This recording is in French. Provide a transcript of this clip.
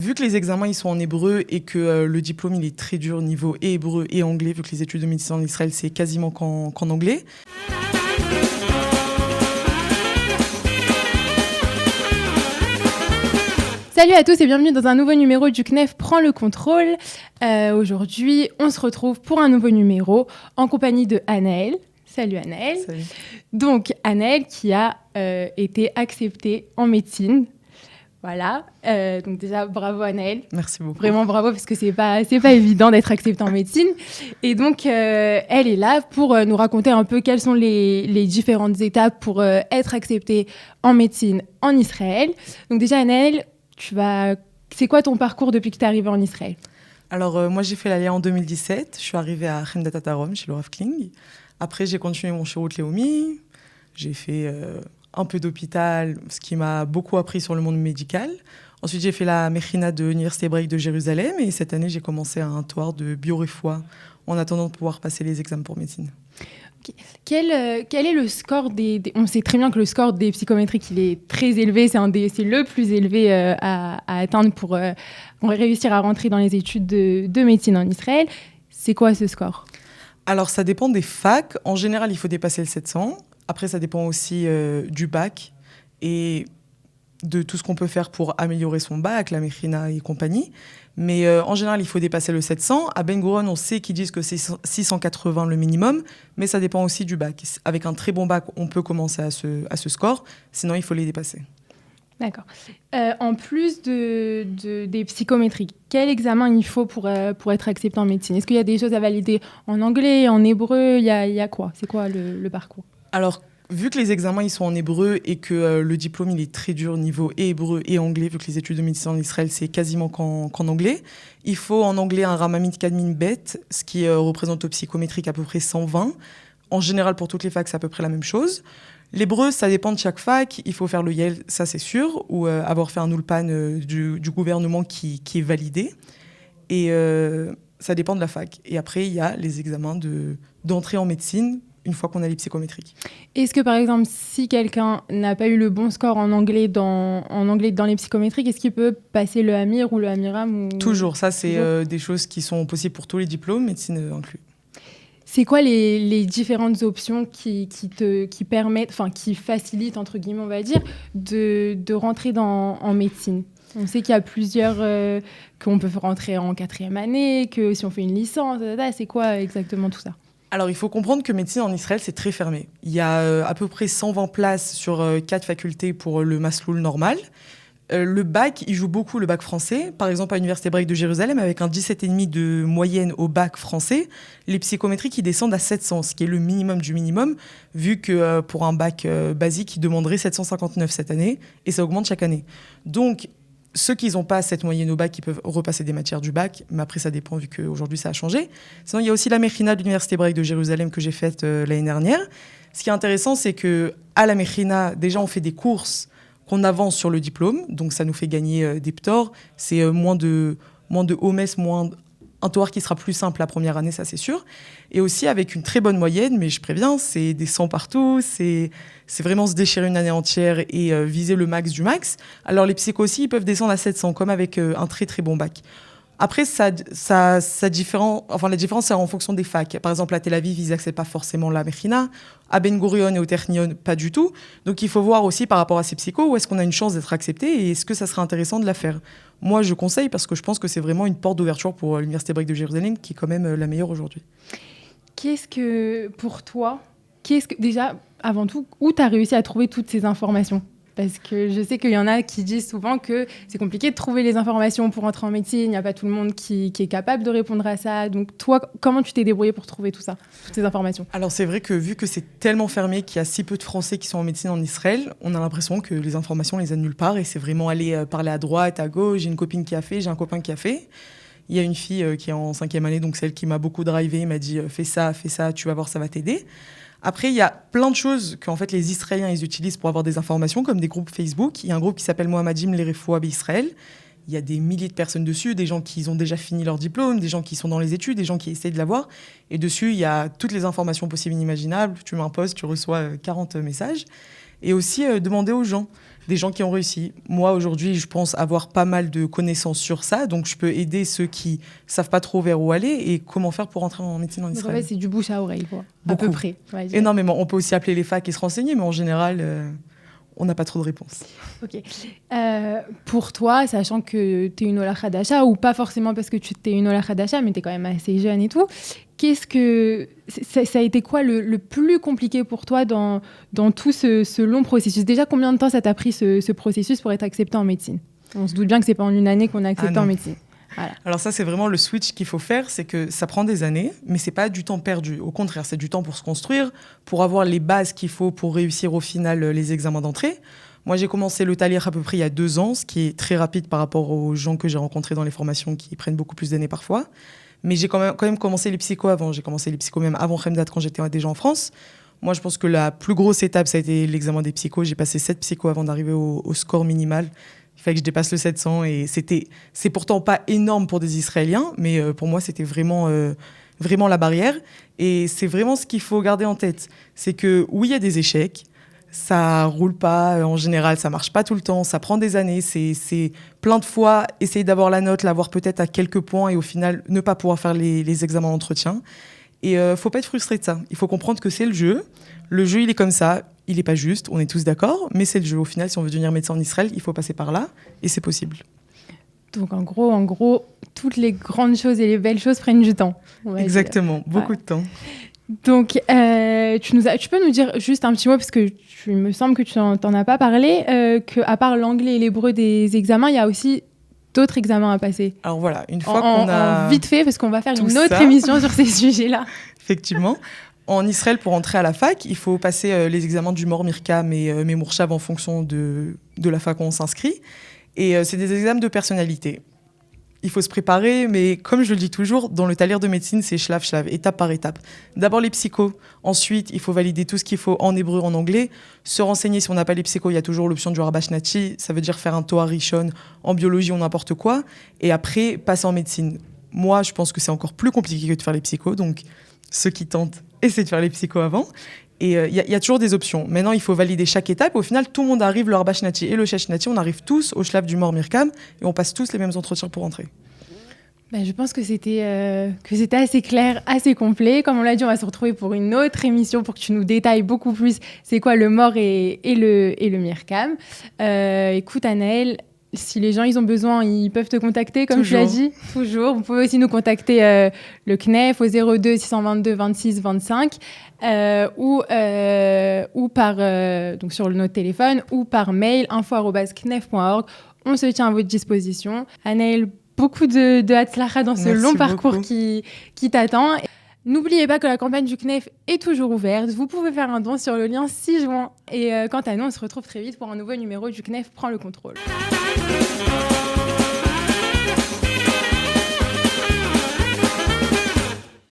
vu que les examens ils sont en hébreu et que le diplôme il est très dur niveau et hébreu et anglais, vu que les études de médecine en Israël c'est quasiment qu'en anglais. Salut à tous et bienvenue dans un nouveau numéro du CNEF Prends le contrôle. Aujourd'hui, on se retrouve pour un nouveau numéro en compagnie de Anaëlle. Salut Anaëlle. Salut. Donc Anaëlle qui a été acceptée en médecine. Voilà, donc déjà bravo Anaëlle. Merci beaucoup. Vraiment bravo parce que c'est pas évident d'être acceptée en médecine. Et donc elle est là pour nous raconter un peu quelles sont les différentes étapes pour être acceptée en médecine en Israël. Donc déjà Anaëlle, c'est quoi ton parcours depuis que tu es arrivée en Israël? Alors moi j'ai fait l'Aliyah en 2017, je suis arrivée à Chemdat Tarom chez le Rav Kling. Après j'ai continué mon Shirut Leumi, j'ai fait un peu d'hôpital, ce qui m'a beaucoup appris sur le monde médical. Ensuite, j'ai fait la Mechina de l'Université hébraïque de Jérusalem et cette année, j'ai commencé un tour de biorefoua en attendant de pouvoir passer les examens pour médecine. Okay. Quel est le score On sait très bien que le score des psychométriques, il est très élevé, c'est le plus élevé à atteindre pour réussir à rentrer dans les études de médecine en Israël. C'est quoi ce score? Alors, ça dépend des facs. En général, il faut dépasser le 700. Après, ça dépend aussi du bac et de tout ce qu'on peut faire pour améliorer son bac, la Mechina et compagnie. Mais en général, il faut dépasser le 700. À Ben Gurion, on sait qu'ils disent que c'est 680 le minimum, mais ça dépend aussi du bac. Avec un très bon bac, on peut commencer à ce score. Sinon, il faut les dépasser. D'accord. En plus des psychométriques, quel examen il faut pour être accepté en médecine? Est-ce qu'il y a des choses à valider en anglais, en hébreu? Il y a quoi? C'est quoi le parcours? Alors, vu que les examens ils sont en hébreu et que le diplôme il est très dur niveau et hébreu et anglais, vu que les études de médecine en Israël c'est quasiment qu'en anglais, il faut en anglais un Ramamit Kadmin Bet, ce qui représente au psychométrique à peu près 120. En général, pour toutes les facs, c'est à peu près la même chose. L'hébreu, ça dépend de chaque fac. Il faut faire le Yale, ça c'est sûr, ou avoir fait un Ulpan du gouvernement qui est validé. Et ça dépend de la fac. Et après, il y a les examens d'entrée en médecine, une fois qu'on a les psychométriques. Est-ce que, par exemple, si quelqu'un n'a pas eu le bon score en anglais dans les psychométriques, est-ce qu'il peut passer le Amir ou le Amiram Toujours, ça c'est des choses qui sont possibles pour tous les diplômes, médecine inclus. C'est quoi les différentes options qui permettent, enfin qui facilitent, entre guillemets, on va dire, de rentrer en médecine? On sait qu'il y a plusieurs, qu'on peut rentrer en 4e année, que si on fait une licence, c'est quoi exactement tout ça? Alors, il faut comprendre que médecine en Israël, c'est très fermé. Il y a à peu près 120 places sur 4 facultés pour le Masloul normal. Le bac, il joue beaucoup le bac français. Par exemple, à l'Université hébraïque de Jérusalem, avec un 17,5 de moyenne au bac français, les psychométriques, ils descendent à 700, ce qui est le minimum du minimum, vu que pour un bac basique, ils demanderaient 759 cette année, et ça augmente chaque année. Donc, ceux qui n'ont pas cette moyenne au bac, ils peuvent repasser des matières du bac, mais après, ça dépend vu qu'aujourd'hui, ça a changé. Sinon, il y a aussi la Mechina de l'Université hébraïque de Jérusalem que j'ai faite l'année dernière. Ce qui est intéressant, c'est qu'à la Mechina, déjà, on fait des courses qu'on avance sur le diplôme, donc ça nous fait gagner des ptors. C'est moins de OMS, moins un TOAR qui sera plus simple la première année, ça c'est sûr. Et aussi avec une très bonne moyenne, mais je préviens, c'est des 100 partout, c'est vraiment se déchirer une année entière et viser le max du max. Alors les psychos aussi, ils peuvent descendre à 700, comme avec un très très bon bac. Après, la différence, c'est en fonction des facs. Par exemple, à Tel Aviv, ils n'acceptent pas forcément la Mechina. À Ben Gurion et au Technion, pas du tout. Donc, il faut voir aussi par rapport à ces psychos, où est-ce qu'on a une chance d'être accepté et est-ce que ça serait intéressant de la faire. Moi, je conseille parce que je pense que c'est vraiment une porte d'ouverture pour l'Université hébraïque de Jérusalem, qui est quand même la meilleure aujourd'hui. Pour toi, déjà, avant tout, où tu as réussi à trouver toutes ces informations? Parce que je sais qu'il y en a qui disent souvent que c'est compliqué de trouver les informations pour entrer en médecine. Il n'y a pas tout le monde qui est capable de répondre à ça. Donc toi, comment tu t'es débrouillée pour trouver tout ça, toutes ces informations? Alors c'est vrai que vu que c'est tellement fermé, qu'il y a si peu de Français qui sont en médecine en Israël, on a l'impression que les informations, on les a nulle part. Et c'est vraiment aller parler à droite, à gauche. J'ai une copine qui a fait, j'ai un copain qui a fait. Il y a une fille qui est en 5e année, donc celle qui m'a beaucoup drivé, m'a dit fais ça, tu vas voir, ça va t'aider. Après, il y a plein de choses qu'en fait, les Israéliens ils utilisent pour avoir des informations, comme des groupes Facebook. Il y a un groupe qui s'appelle Mohammadim Lerefoua Israël. Il y a des milliers de personnes dessus, des gens qui ont déjà fini leur diplôme, des gens qui sont dans les études, des gens qui essaient de l'avoir. Et dessus, il y a toutes les informations possibles et inimaginables. Tu mets un post, tu reçois 40 messages. Et aussi demander aux gens, des gens qui ont réussi. Moi, aujourd'hui, je pense avoir pas mal de connaissances sur ça, donc je peux aider ceux qui savent pas trop vers où aller et comment faire pour entrer en médecine en Israël. En fait, c'est du bouche à oreille, quoi. Beaucoup. À peu près. Ouais, énormément. On peut aussi appeler les facs et se renseigner, mais en général, on n'a pas trop de réponses. Ok. Pour toi, sachant que tu es une Ola Khadasha, ou pas forcément parce que tu es une Ola Khadasha, mais tu es quand même assez jeune et tout, ça a été quoi le plus compliqué pour toi dans tout ce long processus? Déjà, combien de temps ça t'a pris ce processus pour être accepté en médecine? On se doute bien que c'est pas en une année qu'on est accepté en médecine. Voilà. Alors ça, c'est vraiment le switch qu'il faut faire, c'est que ça prend des années, mais c'est pas du temps perdu. Au contraire, c'est du temps pour se construire, pour avoir les bases qu'il faut pour réussir au final les examens d'entrée. Moi, j'ai commencé le Talir à peu près il y a 2 ans, ce qui est très rapide par rapport aux gens que j'ai rencontrés dans les formations qui prennent beaucoup plus d'années parfois. Mais j'ai quand même commencé les psychos avant. J'ai commencé les psychos même avant Khemdat, quand j'étais déjà en France. Moi, je pense que la plus grosse étape, ça a été l'examen des psychos. J'ai passé 7 psychos avant d'arriver au score minimal. Il fallait que je dépasse le 700 et c'est pourtant pas énorme pour des Israéliens, mais pour moi, c'était vraiment la barrière. Et c'est vraiment ce qu'il faut garder en tête. C'est que oui, il y a des échecs, ça roule pas en général, ça marche pas tout le temps, ça prend des années, c'est plein de fois essayer d'avoir la note, l'avoir peut-être à quelques points et au final ne pas pouvoir faire les examens d'entretien. Et faut pas être frustré de ça. Il faut comprendre que c'est le jeu. Le jeu, il est comme ça. Il n'est pas juste, on est tous d'accord, mais c'est le jeu. Au final, si on veut devenir médecin en Israël, il faut passer par là, et c'est possible. Donc en gros, toutes les grandes choses et les belles choses prennent du temps. Exactement, beaucoup de temps. Donc, tu peux nous dire juste un petit mot, parce que il me semble que tu n'en as pas parlé, qu'à part l'anglais et l'hébreu des examens, il y a aussi d'autres examens à passer. Alors voilà, une fois qu'on a... Vite fait, parce qu'on va faire une autre émission sur ces sujets-là. Effectivement. En Israël, pour entrer à la fac, il faut passer les examens du Mor Mirkam et Memourchav en fonction de la fac où on s'inscrit. Et c'est des examens de personnalité. Il faut se préparer, mais comme je le dis toujours, dans le talir de médecine, c'est shlav, étape par étape. D'abord les psychos. Ensuite, il faut valider tout ce qu'il faut en hébreu, en anglais. Se renseigner, si on n'a pas les psychos, il y a toujours l'option du Rabashnati. Ça veut dire faire un Toar Rishon en biologie ou n'importe quoi. Et après, passer en médecine. Moi, je pense que c'est encore plus compliqué que de faire les psychos. Donc, ceux qui tentent, essaient de faire les psychos avant. Et il y a toujours des options. Maintenant, il faut valider chaque étape. Au final, tout le monde arrive, le Rabashnati et le Sheshnati, on arrive tous au shlav du Mor Mirkam et on passe tous les mêmes entretiens pour entrer. Je pense que c'était assez clair, assez complet. Comme on l'a dit, on va se retrouver pour une autre émission pour que tu nous détailles beaucoup plus c'est quoi le Mor et le Mirkam. Écoute, Anaëlle, si les gens ils ont besoin, ils peuvent te contacter, comme tu l'as dit. Toujours. Vous pouvez aussi nous contacter le CNEF au 02 622 26 25 ou par donc sur notre téléphone ou par mail info@knef.org. On se tient à votre disposition. Anaëlle, beaucoup de hatzlacha dans ce long parcours qui t'attend. N'oubliez pas que la campagne du CNEF est toujours ouverte. Vous pouvez faire un don sur le lien ci-joint. Et quant à nous, on se retrouve très vite pour un nouveau numéro du CNEF Prends le contrôle.